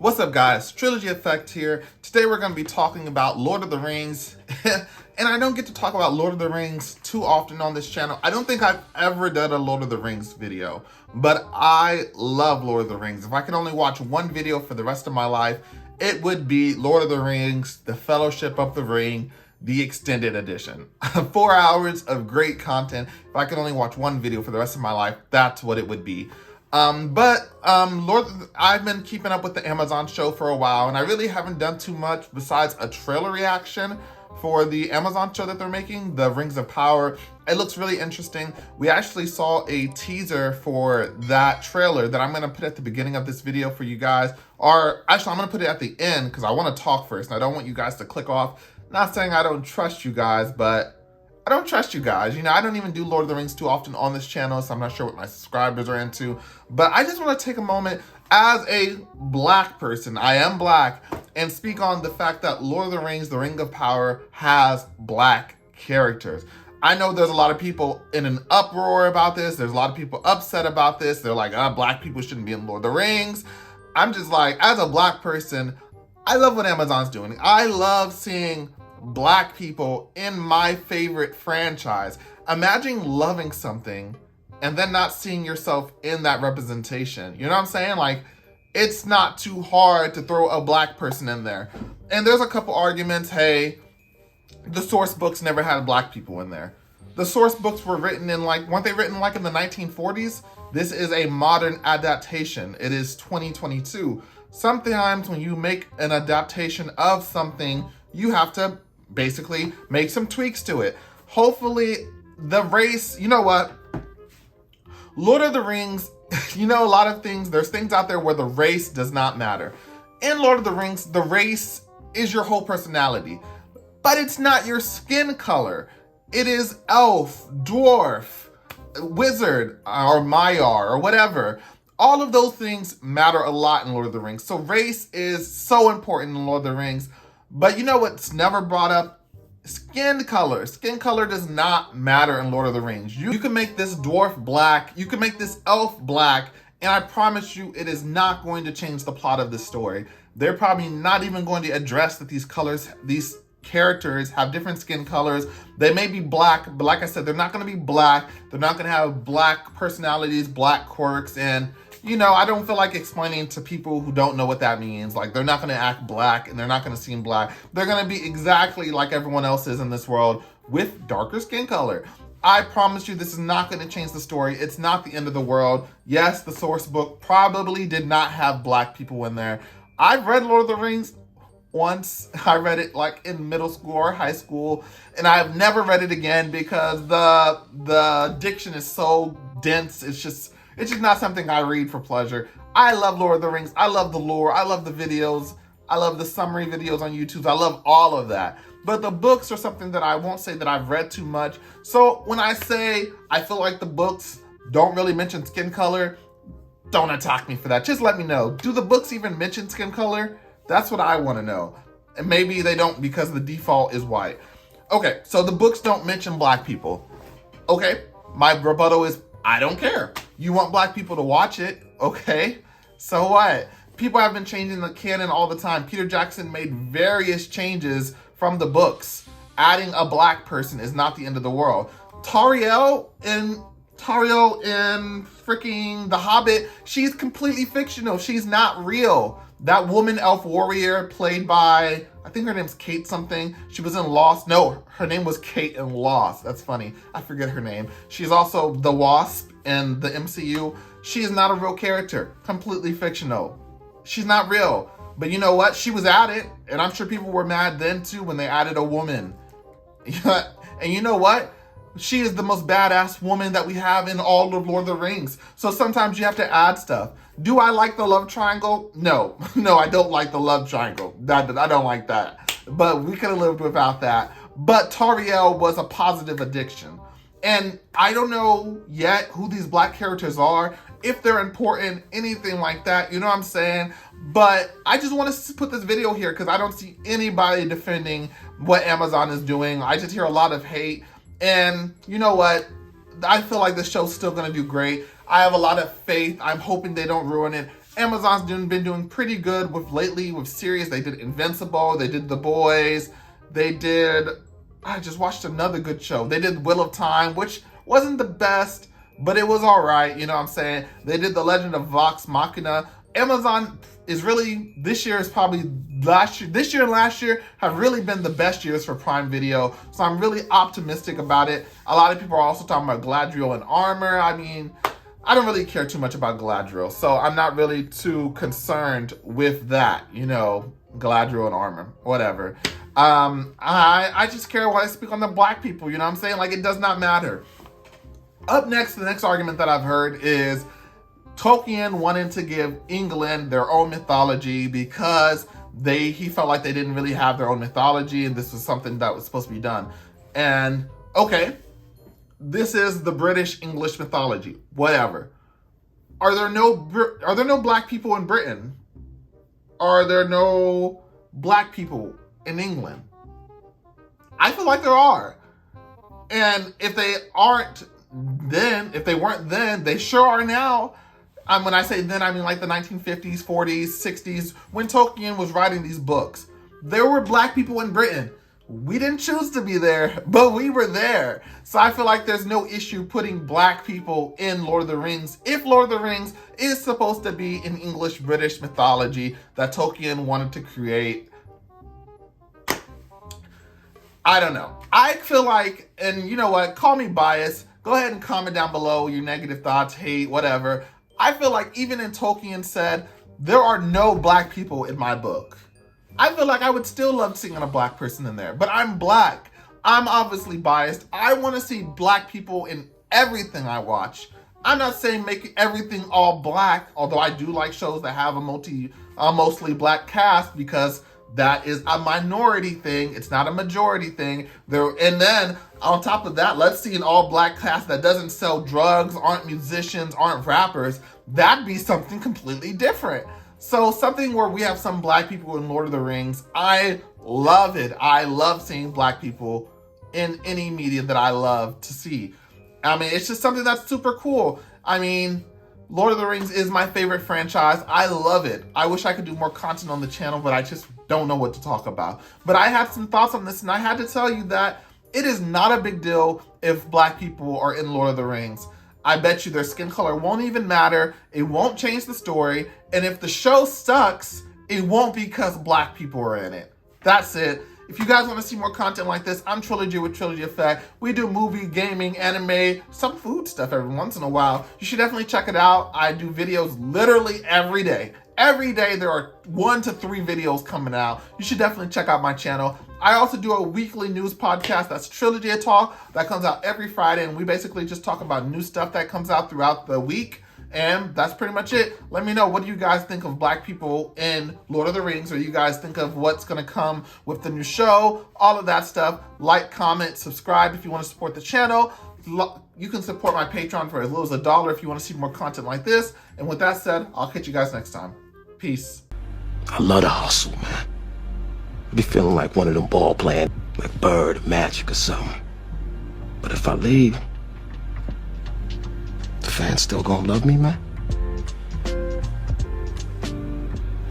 What's up, guys? Trilogy Effect here. Today we're going to be talking about Lord of the Rings. And I don't get to talk about Lord of the Rings too often on this channel. I don't think I've ever done a Lord of the Rings video, but I love Lord of the Rings. If I could only watch one video for the rest of my life, it would be Lord of the Rings, The Fellowship of the Ring, the extended edition. 4 hours of great content. If I could only watch one video for the rest of my life, that's what it would be. I've been keeping up with the Amazon show for a while, and I really haven't done too much besides a trailer reaction for the Amazon show that they're making, The Rings of Power. It looks really interesting. We actually saw a teaser for that trailer that I'm gonna put at the beginning of this video for you guys. Or actually, I'm gonna put it at the end because I wanna talk first, and I don't want you guys to click off. Not saying I don't trust you guys, but I don't trust you guys. You know, I don't even do Lord of the Rings too often on this channel, so I'm not sure what my subscribers are into. But I just want to take a moment as a black person, I am black, and speak on the fact that Lord of the Rings, The Ring of Power, has black characters. I know there's a lot of people in an uproar about this. There's a lot of people upset about this. They're like, black people shouldn't be in Lord of the Rings. I'm just like, as a black person, I love what Amazon's doing. I love seeing black people in my favorite franchise. Imagine loving something and then not seeing yourself in that representation. You know what I'm saying? Like, it's not too hard to throw a black person in there. And there's a couple arguments. Hey, the source books never had black people in there. The source books were written in weren't they written in the 1940s? This is a modern adaptation. It is 2022. Sometimes when you make an adaptation of something, you have to basically make some tweaks to it. Hopefully the race, you know what? Lord of the Rings, you know, a lot of things, there's things out there where the race does not matter. In Lord of the Rings, the race is your whole personality, but it's not your skin color. It is elf, dwarf, wizard, or Maiar, or whatever. All of those things matter a lot in Lord of the Rings. So race is so important in Lord of the Rings. But you know what's never brought up? Skin color. Skin color does not matter in Lord of the Rings. You can make this dwarf black, you can make this elf black, and I promise you it is not going to change the plot of this story. They're probably not even going to address that these characters have different skin colors. They may be black, but like I said, they're not going to be black. They're not going to have black personalities, black quirks, and you know, I don't feel like explaining to people who don't know what that means. Like, they're not going to act black and they're not going to seem black. They're going to be exactly like everyone else is in this world with darker skin color. I promise you this is not going to change the story. It's not the end of the world. Yes, the source book probably did not have black people in there. I've read Lord of the Rings once. I read it in middle school or high school, and I've never read it again because the diction is so dense. It's just not something I read for pleasure. I love Lord of the Rings. I love the lore. I love the videos. I love the summary videos on YouTube. I love all of that. But the books are something that I won't say that I've read too much. So when I say I feel like the books don't really mention skin color, don't attack me for that. Just let me know. Do the books even mention skin color? That's what I want to know. And maybe they don't because the default is white. Okay, so the books don't mention black people. Okay, my rebuttal is I don't care. You want black people to watch it, okay? So what? People have been changing the canon all the time. Peter Jackson made various changes from the books. Adding a black person is not the end of the world. Tauriel in freaking The Hobbit, she's completely fictional. She's not real. That woman elf warrior played by, I think her name's Kate something. She was in Lost. No, her name was Kate in Lost. That's funny. I forget her name. She's also the Wasp in the MCU. She is not a real character. Completely fictional. She's not real. But you know what? She was added, and I'm sure people were mad then too when they added a woman. And you know what? She is the most badass woman that we have in all of Lord of the Rings. So sometimes you have to add stuff. Do I like the love triangle? No. No, I don't like the love triangle. I don't like that. But we could have lived without that. But Tauriel was a positive addiction. And I don't know yet who these black characters are, if they're important, anything like that. You know what I'm saying? But I just want to put this video here because I don't see anybody defending what Amazon is doing. I just hear a lot of hate. And you know what? I feel like the show's still going to do great. I have a lot of faith. I'm hoping they don't ruin it. Amazon's been doing pretty good with series. They did Invincible, they did The Boys, I just watched another good show. They did Wheel of Time, which wasn't the best, but it was all right, you know what I'm saying? They did The Legend of Vox Machina. Amazon is really, this year and last year have really been the best years for Prime Video, so I'm really optimistic about it. A lot of people are also talking about Galadriel and Armor. I mean, I don't really care too much about Galadriel, so I'm not really too concerned with that, you know, Galadriel and Armor, whatever. I just care when I speak on the black people, you know what I'm saying? Like, it does not matter. Up next, the next argument that I've heard is Tolkien wanted to give England their own mythology because he felt like they didn't really have their own mythology, and this was something that was supposed to be done. And okay, this is the British English mythology, whatever. Are there no black people in Britain? Are there no black people in England? I feel like there are. And if they weren't then, they sure are now. When I say then, I mean like the 1950s, 40s, 60s, when Tolkien was writing these books. There were black people in Britain. We didn't choose to be there, but we were there. So I feel like there's no issue putting black people in Lord of the Rings if Lord of the Rings is supposed to be an English-British mythology that Tolkien wanted to create. I don't know. I feel like, and you know what, call me biased. Go ahead and comment down below your negative thoughts, hate, whatever. I feel like even in Tolkien said, there are no black people in my book. I feel like I would still love seeing a black person in there, but I'm black. I'm obviously biased. I want to see black people in everything I watch. I'm not saying make everything all black, although I do like shows that have a mostly black cast because that is a minority thing. It's not a majority thing. And then on top of that, let's see an all black cast that doesn't sell drugs, aren't musicians, aren't rappers. That'd be something completely different. So something where we have some black people in Lord of the Rings, I love it. I love seeing black people in any media that I love to see. I mean, it's just something that's super cool. I mean, Lord of the Rings is my favorite franchise. I love it. I wish I could do more content on the channel, but I just don't know what to talk about. But I had some thoughts on this, and I had to tell you that it is not a big deal if black people are in Lord of the Rings. I bet you their skin color won't even matter. It won't change the story. And if the show sucks, it won't be because black people are in it. That's it. If you guys want to see more content like this, I'm Trilogy with Trilogy Effect. We do movie, gaming, anime, some food stuff every once in a while. You should definitely check it out. I do videos literally every day. Every day there are 1 to 3 videos coming out. You should definitely check out my channel. I also do a weekly news podcast, that's Trilogy Talk, that comes out every Friday, and we basically just talk about new stuff that comes out throughout the week. And that's pretty much it. Let me know, what do you guys think of black people in Lord of the Rings, or you guys think of what's going to come with the new show, all of that stuff. Like, comment, subscribe if you want to support the channel. You can support my Patreon for as little as $1 if you want to see more content like this. And with that said, I'll catch you guys next time. Peace. I love the hustle, man. I be feeling like one of them ball playing, like Bird or Magic or something. But if I leave, the fans still gonna love me, man?